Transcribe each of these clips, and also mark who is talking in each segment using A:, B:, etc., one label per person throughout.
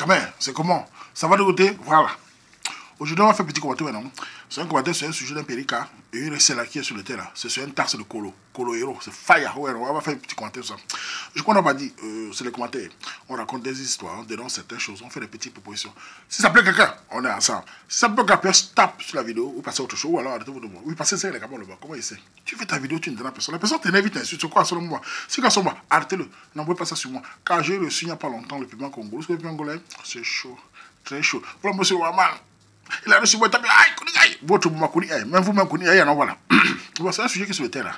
A: Quand même, c'est comment? Ça va de côté? Voilà. Aujourd'hui, on va faire un petit commentaire maintenant. C'est un commentaire sur un sujet d'un périca. Et une recette là qui est sur le terrain. C'est sur un taxe de Colo. Colo Hero. C'est fire. Ouais, on va faire un petit commentaire sur ça. Je crois qu'on n'a pas dit. C'est les commentaires. On raconte des histoires. On dénonce certaines choses. On fait des petites propositions. Si ça plaît quelqu'un, on est ensemble. Si ça plaît quelqu'un, tape sur la vidéo ou passer à autre chose. Ou alors arrêtez-vous de moi. Oui, passez ça, les camarades là-bas. Comment il sait? Tu fais ta vidéo, tu ne donnes à personne. La personne t'énerve vite. Sur quoi? Selon moi. Si quand sur moi, arrêtez-le. N'envoyez pas ça sur moi. Car j'ai reçu il n'y a pas longtemps le piment congolais. Le piment congolais, c'est chaud. Très chaud. Voilà, monsieur Waman. Il a reçu votre tapis. Aïe, Kouni, votre Kouni, même vous-même Kouni, non, voilà. C'est un sujet qui est sur le terre là.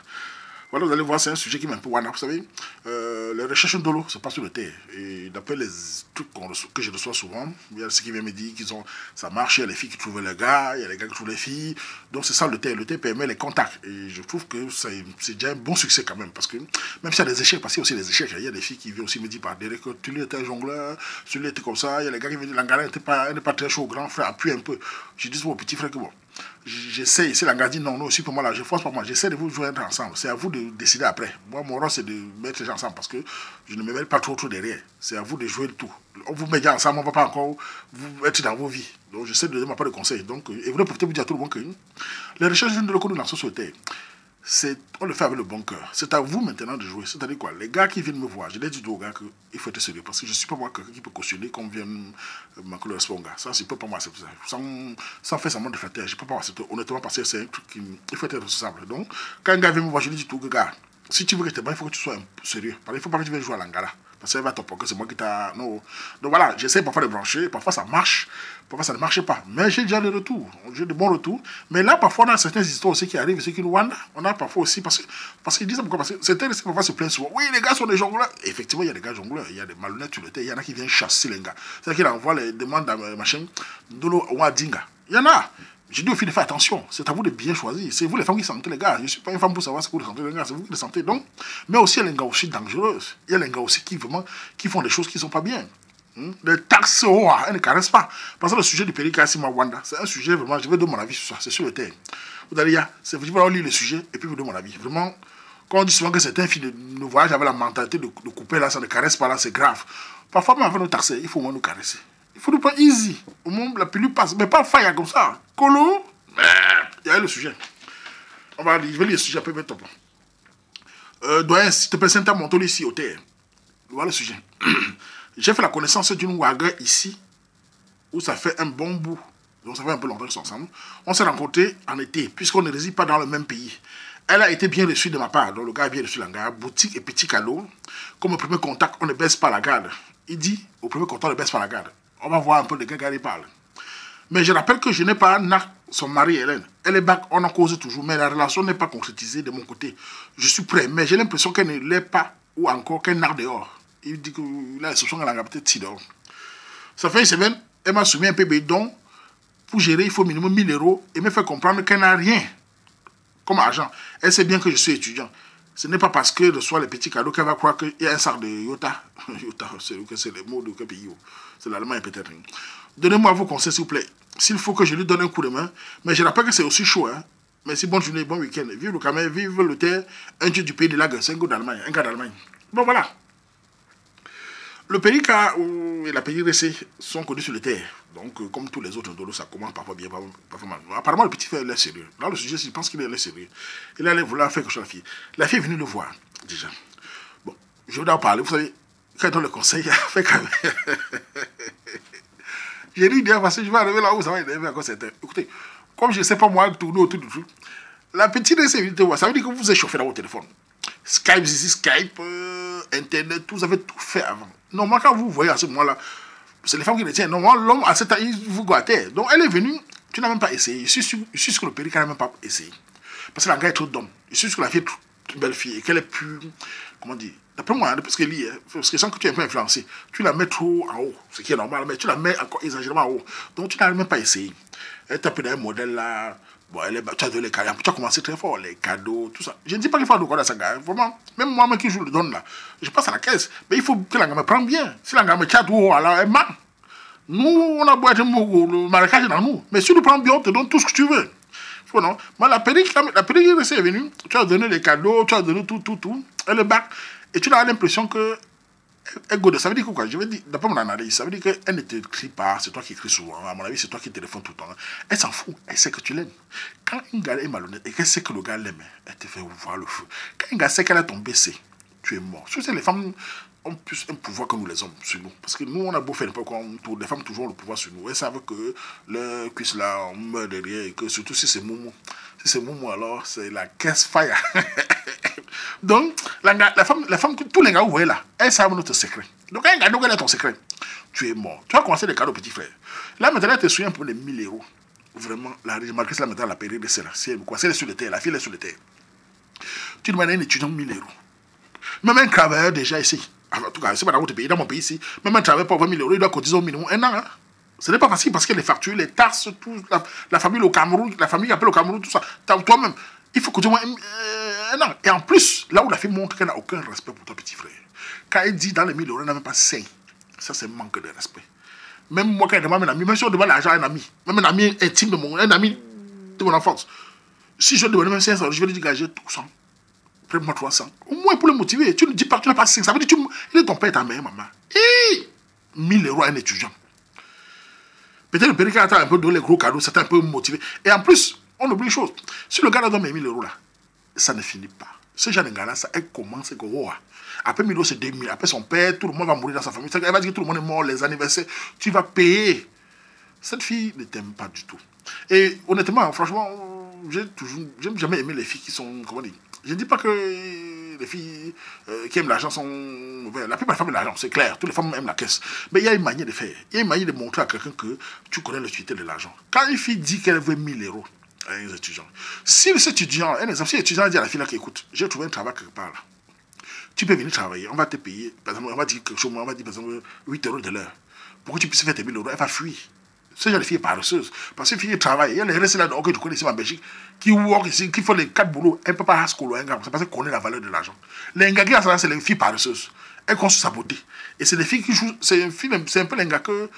A: Voilà, vous allez voir, c'est un sujet qui m'est un peu wana. Vous savez, les recherches de l'eau, c'est pas sur le terre. Et d'après les trucs que je reçois souvent, il y a ceux qui viennent me dire qu'ils ont, ça marche, il y a les filles qui trouvent les gars, il y a les gars qui trouvent les filles. Donc c'est ça le terre. Le terre permet les contacts. Et je trouve que c'est déjà un bon succès quand même. Parce que même s'il y a des échecs, parce qu'il y a aussi des échecs, il y a des filles qui viennent aussi me dire par derrière que tu étais un jongleur, celui-là était comme ça. Il y a les gars qui me disent l'angala n'est pas très chaud, grand frère, appuie un peu. Je dis mon petit frère que bon. J'essaie, si l'angala dit non, non, aussi pour moi là, je force pas moi, j'essaie de vous jouer ensemble. C'est à vous de décider après. Moi, mon rôle, c'est de mettre les gens ensemble parce que je ne me mets pas trop derrière. C'est à vous de jouer le tout. On vous met ensemble, on ne va pas encore vous être dans vos vies. Donc, j'essaie de donner ma part de conseils. Donc, et vous pouvez vous dire à tout le monde que les recherches de l'économie dans la société, on le fait avec le bon cœur. C'est à vous maintenant de jouer. C'est-à-dire quoi? Les gars qui viennent me voir, je leur dis aux gars qu'il faut être sérieux. Parce que je ne suis pas moi quelqu'un qui peut cautionner qu'on vienne manquer le respect aux gars. Ça, c'est pas moi. Sans faire semblant de flatter. Je ne peux pas accepter. Honnêtement, parce que c'est un truc il faut être responsable. Donc, quand un gars vient me voir, je lui dis tout, gars, si tu veux que tu es bon, il faut que tu sois sérieux. Il ne faut pas que tu viennes jouer à l'angala. Parce qu'elle va t'oppoquer, c'est moi qui t'a... Non. Donc voilà, j'essaie parfois de brancher, parfois ça marche, parfois ça ne marche pas. Mais j'ai déjà des retours, j'ai de bons retours. Mais là, parfois, on a certaines histoires aussi qui arrivent, ceux qui nous vendent. On a parfois aussi, parce qu'ils disent pourquoi, parce que certains parfois se plaignent souvent. Oui, les gars sont des jongleurs. Et effectivement, il y a des gars jongleurs, il y a des malhonnêtes sur le terrain, il y en a qui viennent chasser les gars. C'est-à-dire qu'ils envoient les demandes à machin, de l'eau ou à Dinga. Il y en a. J'ai dit aux filles de faire attention, c'est à vous de bien choisir. C'est vous les femmes qui sentez les gars. Je ne suis pas une femme pour savoir ce que vous sentez les gars, c'est vous qui les sentez. Donc, mais aussi, il y a les gars aussi dangereux. Il y a les gars aussi qui font des choses qui ne sont pas bien. Les taxes, elles ne caressent pas. Parce que le sujet du périca, c'est Wanda. C'est un sujet vraiment, je vais donner mon avis sur ça, c'est sur le terrain. Vous allez dire, je vais lire le sujet et puis vous donner mon avis. Vraiment, quand on dit souvent que certains filles de voyage avaient la mentalité de couper là, ça ne caresse pas là, c'est grave. Parfois, même avant de nous taxer, il faut au moins nous caresser. Il faut nous prendre easy. Au moins, la pilule passe. Mais pas fire comme ça. Colo. Il y a le sujet. Je vais lire le sujet après, mais top. Doyen, s'il te plaît, c'est un monton ici au terre. Voilà le sujet. J'ai fait la connaissance d'une Ouaga ici, où ça fait un bon bout. Donc ça fait un peu longtemps qu'ils sont ensemble. On s'est rencontrés en été, puisqu'on ne réside pas dans le même pays. Elle a été bien reçue de ma part. Donc le gars a bien reçu la gare. Boutique et petit cadeau. Comme au premier contact, on ne baisse pas la garde. Il dit, au premier contact, on ne baisse pas la garde. On va voir un peu de quel gars il parle. Mais je rappelle que je n'ai pas son mari Hélène. Elle est back, on en cause toujours, mais la relation n'est pas concrétisée de mon côté. Je suis prêt, mais j'ai l'impression qu'elle ne l'est pas, ou encore qu'elle narre dehors. Il dit que là, la solution, elle a peut-être si dehors. Ça fait une semaine, elle m'a soumis un peu bidon. Pour gérer, il faut minimum 1000 euros et me fait comprendre qu'elle n'a rien comme argent. Elle sait bien que je suis étudiant. Ce n'est pas parce qu'elle reçoit les petits cadeaux qu'elle va croire qu'il y a un sac de Yota. Yota, c'est le mot de quel pays? C'est l'allemand peut-être. Donnez-moi vos conseils, s'il vous plaît. S'il faut que je lui donne un coup de main. Mais je rappelle que c'est aussi chaud. Hein? Merci, bonne journée, bon week-end. Vive le Cameroun, vive le terre. Un dieu du pays de Lague, c'est un gars d'Allemagne. Un gars d'Allemagne. Bon, voilà. Le périca et la péricée sont connus sur le terre. Donc, comme tous les autres dolos, ça commence parfois bien, parfois mal. Apparemment, le petit frère, il est sérieux. Dans le sujet, je pense qu'il est sérieux. Il allait vouloir faire quelque chose à la fille. La fille est venue le voir, déjà. Bon, je vais en parler. Vous savez, quand il donne le conseil, il a fait quand même. J'ai dit, parce que je vais arriver là où ça va énerver encore certains. Écoutez, comme je ne sais pas moi tourner autour du truc, la petite est venue te voir. Ça veut dire que vous vous échauffez dans votre téléphone. Skype, ici, Skype, Internet, vous avez tout fait avant. Normalement, quand vous voyez à ce moment-là, c'est les femmes qui le tiennent. Normalement, l'homme, à cet âge, il vous gâtait. Donc, elle est venue, tu n'as même pas essayé. Je suis sûr que le périca n'a même pas essayé. Parce que la gars est trop d'homme. Je suis sûr que la fille est une belle fille et qu'elle est plus, comment dire, d'après moi, parce qu'elle lit, parce que sans que tu es un peu influencé, tu la mets trop en haut, ce qui est normal, mais tu la mets encore exagérément en haut. Donc, tu n'as même pas essayé. Elle t'a pris un modèle là. Bon, tu as donné les cadeaux, tu as commencé très fort, les cadeaux, tout ça. Je ne dis pas qu'il faut adouer à ça, gars. Vraiment, même moi-même qui je le donne là, je passe à la caisse. Mais il faut que la gamme me prenne bien. Si la gamme me tient tout, alors elle ment. Nous, on a beau être le marécage dans nous. Mais si tu le prends bien, on te donne tout ce que tu veux. Faut non. Mais la pédic est venue, tu as donné les cadeaux, tu as donné tout. Elle est back. Et tu as l'impression que Ça veut dire quoi? Je veux dire, d'après mon analyse, ça veut dire qu'elle ne t'écrit pas, c'est toi qui écris souvent. À mon avis, c'est toi qui téléphone tout le temps. Elle s'en fout, elle sait que tu l'aimes. Quand une gars est malhonnête et qu'elle sait que le gars l'aime, elle te fait voir le feu. Quand une gars sait qu'elle a ton BC, tu es mort. Surtout les femmes ont plus un pouvoir que nous les hommes sur nous. Parce que nous, on a beau faire n'importe quoi, les femmes toujours ont le pouvoir sur nous. Elles savent que le cuisse là, on meurt derrière et que surtout si c'est Moumou. Si c'est Moumou, alors c'est la caisse fire. Donc, la femme, tous les gars, vous voyez là, elles savent notre secret. Donc, un gars, donc elle a ton secret. Tu es mort. Tu vas commencer les cadeaux, petit frère. Là, maintenant, elle te souvient pour les 1000 euros. Vraiment, malgré cela, maintenant, la période de celle-là. C'est quoi? C'est sur le terre. La fille est sur le terre. Tu demandes à un étudiant 1000 euros. Même un travailleur déjà ici. En tout cas, c'est pas dans votre pays, dans mon pays ici. Même un travailleur pour 20 000 euros, il doit cotiser au minimum 1 an. Hein? Ce n'est pas facile parce que les factures, les taxes, tout, la famille au Cameroun, la famille qui appelle au Cameroun, tout ça. Toi-même, il faut cotiser un an. Et en plus, là où la fille montre qu'elle n'a aucun respect pour ton petit frère, quand elle dit dans les 1000 euros, elle n'a même pas 5. Ça, c'est un manque de respect. Même moi, quand elle demande un ami, même si on demande l'argent à un ami, même un ami intime de un ami de mon enfance, si je demande même 500, je vais lui dire, gager tout ça. Prends-moi 300. Au moins pour le motiver. Tu ne dis pas que tu n'as pas 5. Ça veut dire que il est ton père et ta mère, maman. Et 1000 euros à un étudiant. Peut-être le père a un peu donné les gros cadeaux, c'est un peu motivé. Et en plus, on oublie une chose. Si le gars a donné 1000 euros là, ça ne finit pas. Ce genre de gars-là, ça, elle commence que, oh, après 1000 euros, c'est 2000. Après son père, tout le monde va mourir dans sa famille. Elle va dire que tout le monde est mort, les anniversaires. Tu vas payer. Cette fille ne t'aime pas du tout. Et honnêtement, franchement, j'aime jamais aimé les filles qui sont, comment dire, je ne dis pas que les filles qui aiment l'argent sont mauvaises. La plupart des femmes aiment l'argent, c'est clair. Toutes les femmes aiment la caisse. Mais il y a une manière de faire. Il y a une manière de montrer à quelqu'un que tu connais l'utilité de l'argent. Quand une fille dit qu'elle veut 1000 euros à un étudiant, si cet étudiant, si l'étudiant dit à la fille là écoute, j'ai trouvé un travail quelque part là. Tu peux venir travailler, on va te payer. Par exemple, on va dire quelque chose, on va dire par exemple 8 euros de l'heure. Pour que tu puisses faire tes 1000 euros, elle va fuir. Ce genre de filles paresseuses. Parce que les filles travaillent. Il y a les restes là que tu connais ici en Belgique qui work ici, qui font les 4 boulots. Elle ne peut pas avoir ce qu'on a. C'est parce qu'elle connaît la valeur de l'argent. Les gars qui ont c'est les filles paresseuses. Elles construisent sa beauté. Et c'est des filles qui jouent. C'est un peu les gars que.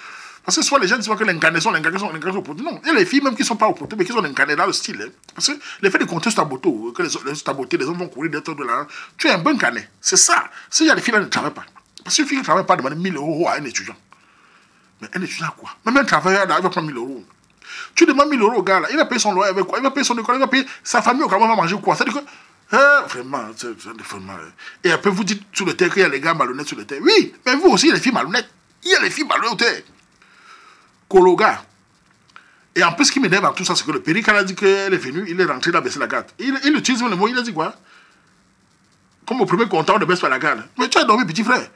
A: Parce que soit les gens disent que les gars sont au poteau. Non, il y a les filles même qui ne sont pas au poteau, mais qui sont incarnées dans le style. Hein. Parce que le fait de compter sur ta beauté, que les hommes vont courir derrière de l'argent, tu es un bon canet. C'est ça. Si il y a des filles là ne travaillent pas. Parce que les filles ne travaillent pas demander 1000 euros à un étudiant. Mais un étudiant quoi? Même un travailleur, il va prendre 1000 euros. Tu demandes 1000 euros au gars là, il va payer son loyer avec quoi? Il va payer son école, il va payer sa famille au Cameroun, va manger quoi? C'est-à-dire que, vraiment, vraiment. Et après vous dites sur le terre qu'il y a les gars malhonnêtes sur le terre. Oui, mais vous aussi, les filles malhonnêtes. Il y a les filles malhonnêtes au terre. Kologa. Et en plus, ce qui m'énerve dans tout ça, c'est que le péric, quand il a dit qu'elle est venue, il est rentré dans baisser la garde. Il utilise le mot, il a dit quoi? Comme au premier contact, on ne baisse pas la garde. Mais tu as dormi, petit frère.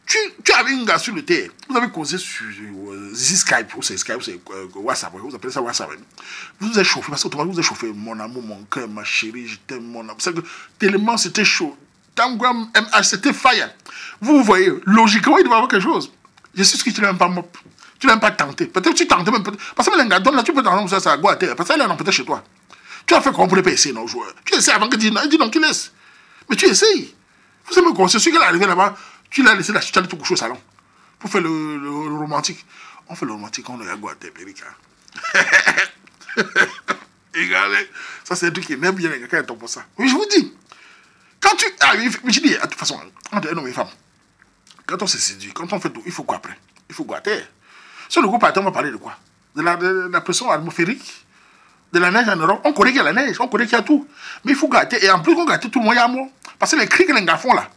A: Tu avais un gars sur le terre, vous avez causé sur Skype, ou c'est Skype, c'est WhatsApp, vous appelez ça WhatsApp. Vous vous êtes chauffé, parce que vous vous êtes chauffé, mon amour, mon cœur, ma chérie, je t'aime, mon amour. C'est que tellement c'était chaud, Tangram MH, c'était fire. Vous voyez, logiquement, il doit y avoir quelque chose. Je sais ce que tu n'as même pas mop. Tu n'as même pas tenté. Peut-être que tu tentais même. Parce que les gars, là, tu peux tenter ça à quoi à terre. Parce qu'elle est peut-être chez toi. Tu as fait qu'on pourrait pas essayer, non, joueur. Tu essaies avant que tu dises non, tu laisses. Mais tu essayes. Vous savez quoi, c'est sûr qu'elle est arrivée là-bas. Tu l'as laissé là, tu allais tout coucher au salon. Pour faire le romantique. On fait le romantique, on le regarde à terre, Périka. Regardez. Ça, c'est un truc qui n'aime bien les gars quand ils tombent pour ça. Oui, je vous dis. Quand tu. Ah, mais je dis, de toute façon, entre un homme et une femme, quand on se séduit, quand on fait tout, il faut quoi après? Il faut quoi à terre? Sur le groupe à terre, on va parler de quoi? De la pression atmosphérique, de la neige en Europe. On connaît qu'il y a la neige, on connaît qu'il y a tout. Mais il faut gâter. Et en plus, on gâte tout le monde, il y a un mot. Parce que les cris que les gars font là,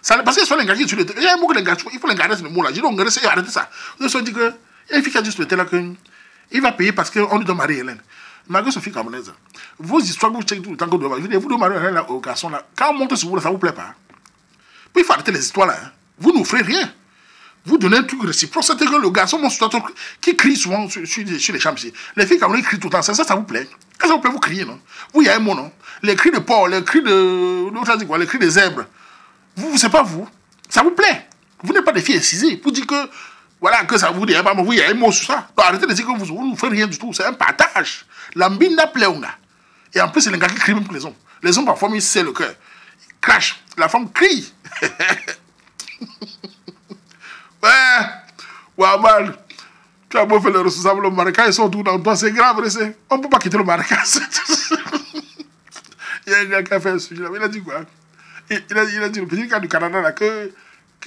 A: ça, parce que ce sont les gars qui sont il y a un mot que les gars, il faut les garder sur le mot là. Je dis, on arrêtez ça. Vous avez dit que, il y a une fille qui a dit sur le terrain qu'il va payer parce qu'on lui donne Marie-Hélène. Malgré son fille camerounaise, vos histoires, vous checkez tout le temps que vous devez. Vous demandez Marie-Hélène au garçon là, quand on monte sur vous là, ça vous plaît pas. Puis il faut arrêter les histoires là. Hein. Vous n'offrez rien. Vous donnez un truc réciproque. C'est que le garçon qui crie souvent sur les chambres ici. Les filles camerounaises crient tout le temps. Ça vous plaît. Quand ça vous plaît, vous criez, non? Vous, il y a un mot, non? Les cris de porc, les cris de. Les cris des zèbres. Vous, c'est pas vous. Ça vous plaît. Vous n'êtes pas des filles incisées. Vous dites que. Voilà, que ça vous dit, vous, il y a un mot sur ça. Donc arrêtez de dire que vous ne faites rien du tout. C'est un partage. La mbinda pleuna. Et en plus, c'est les gars qui crient même que les hommes. Les hommes, parfois, ils serrent le cœur. Ils crachent. La femme crie. Ouais, mal. Tu as beau faire le responsable au Marocain, ils sont tous dans toi, c'est grave. On ne peut pas quitter le Marocain. Il y a un gars qui a fait un sujet là. Il a dit quoi? Il a dit le petit gars du Canada là que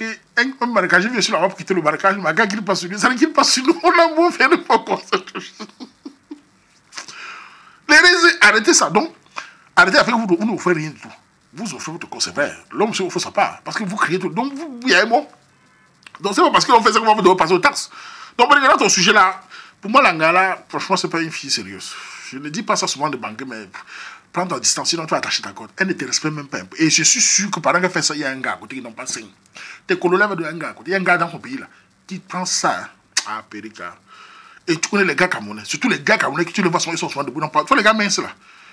A: un marécage vient sur la robe, quitter le marécage, ma gars qui passe sur lui, ça qu'il passe sur nous, on a beau faire le pas comme ça. Les raisins, arrêtez ça. Donc, arrêtez avec vous, vous ne faites rien du tout. Vous offrez votre conservateur. L'homme se offre sa part. Parce que vous criez tout. Donc, vous y bon. Donc, c'est pas parce qu'on fait ça qu'on va vous passer aux taxes. Donc, regardez ton sujet là. Pour moi, l'Angala, franchement, c'est pas une fille sérieuse. Je ne dis pas ça souvent de banque, mais prends ta distance, sinon tu vas attacher ta corde. Elle ne te respecte même pas un peu. Et je suis sûr que pendant qu'elle fait ça, il y a un gars à côté qui n'ont pas signe. Tes colonels de un gars à côté. Il y a un gars dans ton pays là qui prend ça. Ah, Périka. Et tu connais les gars camerounais. Surtout les gars camerounais qui tu les vois, ils sont souvent debout. Tu vois les gars minces là.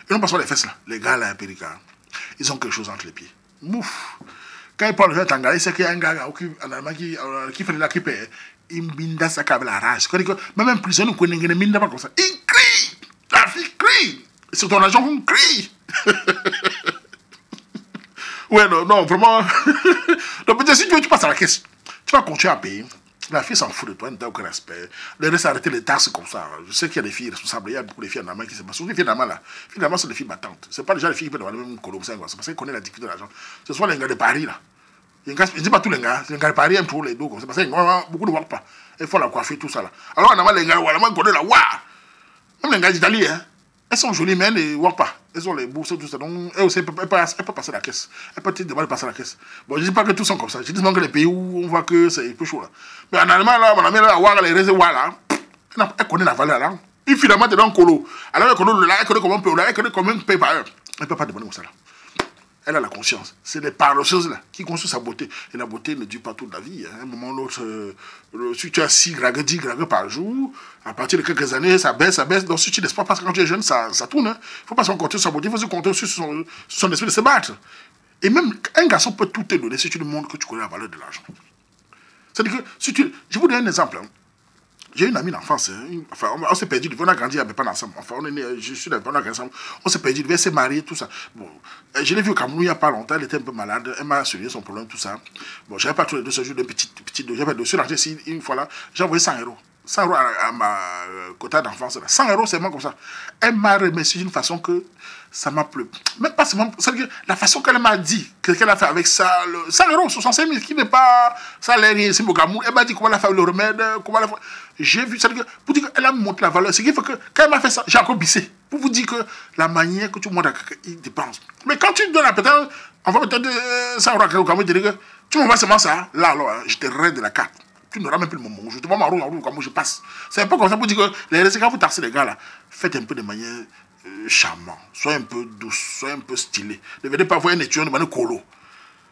A: Ils n'ont pas souvent les fesses là. Les gars là, Périka. Ils ont quelque chose entre les pieds. Mouf. Quand ils parlent de Tangala, c'est qu'il y a un gars qui fait la qui paie. Il binda sa câble à la rage. Même un prison, nous connaissons une mine pas comme ça. Il crie. La fille crie. C'est ton agent qui crie. Ouais, non, vraiment. Donc, peut-être si tu passes à la caisse, tu vas continuer à payer. La fille s'en fout de toi, elle n'a aucun respect. Le reste, arrêter les taxes comme ça. Je sais qu'il y a des filles responsables, il y a beaucoup de filles en Allemagne qui se passent. Surtout les filles en Allemagne là. Finalement, c'est des filles battantes. Ce n'est pas déjà les filles qui peuvent avoir le même colombe, c'est parce qu'ils connaissent la difficulté de l'argent. Ce sont les gars de Paris là. Je ne dis pas tous les gars, les gars de Paris aiment pour les dos comme ça. Parce qu'ils beaucoup ne voient pas. Ils font la coiffure, tout ça là. Alors en Allemagne, les gars, en Allemagne, connaissent la waouh. Même les gars d'Italie, hein. Elles sont jolies, mais elles ne voient pas. Elles ont les bourses, tout ça. Donc, elles aussi, elles peuvent passer la caisse. Elles peuvent te demander de passer la caisse. Bon, je ne dis pas que tous sont comme ça. Je dis seulement que les pays où on voit que c'est un peu chaud là. Mais en Allemagne, là, mon ami, là, les réservoirs là, elle connaît la valeur là. Et finalement, tu es dans le colo. Alors, elle connaît le là, elle connaît comment on peut, elle connaît comment on paye par heure. Elle ne peut pas demander comme ça là. Elle a la conscience. C'est les paresseuses là qui construisent sa beauté. Et la beauté ne dure pas toute la vie. À un moment ou l'autre, si tu as 6 gragues, 10 gragues par jour, à partir de quelques années, ça baisse, ça baisse. Donc si tu laisses pas, parce que quand tu es jeune, ça tourne. Il ne faut pas se compter sur sa beauté, il faut se compter sur son esprit de se battre. Et même un garçon peut tout te donner si tu lui montres que tu connais la valeur de l'argent. C'est-à-dire que, si tu... Je vous donne un exemple. J'ai une amie d'enfance, enfin, on s'est perdu, on a grandi avec pas ensemble, enfin, on est né, je suis dans on a grandi ensemble, on s'est perdu, elle s'est mariée, tout ça. Bon, je l'ai vu au Cameroun il n'y a pas longtemps, elle était un peu malade, elle m'a souligné son problème, tout ça. Bon, j'avais pas tous les 2 jours d'un petit j'avais le dossier rentré ici, une fois là, j'ai envoyé 100 €. 100 € à ma quota d'enfance, 100 €, c'est moi comme ça. Elle m'a remercié d'une façon que ça m'a plu. Même pas seulement, c'est-à-dire la façon qu'elle m'a dit, qu'elle a fait avec ça, 100 €, 65 000, qui n'est pas salaire ici au Cameroun, elle m'a dit comment elle a fait le remède, comment elle a fait. J'ai vu, c'est-à-dire pour dire qu'elle a montré la valeur, c'est qu'il faut que, quand elle m'a fait ça, j'ai encore bissé. Pour vous dire que la manière que tu montres à quelqu'un, il dépense. Mais quand tu donnes à peut-être, on va peut-être 100 € au Cameroun, tu m'envoies seulement ça, là alors, je te raide de la carte. Tu n'auras même plus le moment. Je te vois ma roue, comme je passe. C'est un peu comme ça pour dire que les restes, quand vous taxez les gars là, faites un peu de manière charmante. Soyez un peu douce, soyez un peu stylé. Ne venez pas voir un étudiant de manière colo.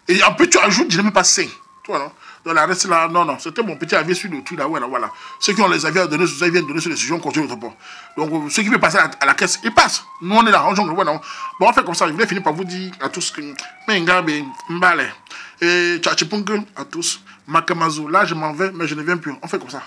A: Et en plus, tu ajoutes, je n'ai même pas 5. Tu vois, non? Dans la reste là, non, c'était mon petit avis sur le truc là, voilà. Ceux qui ont les avis à donner, ils viennent donner sur les sujets, on continue notre port. Donc, ceux qui veulent passer à la caisse, ils passent. Nous, on est là, on jongle, voilà. Bon, on fait comme ça. Je voulais finir par vous dire à tous que, mais Ngabe, Mbale, et Tchatchipungue à tous, Makamazu, là, je m'en vais, mais je ne viens plus. On fait comme ça.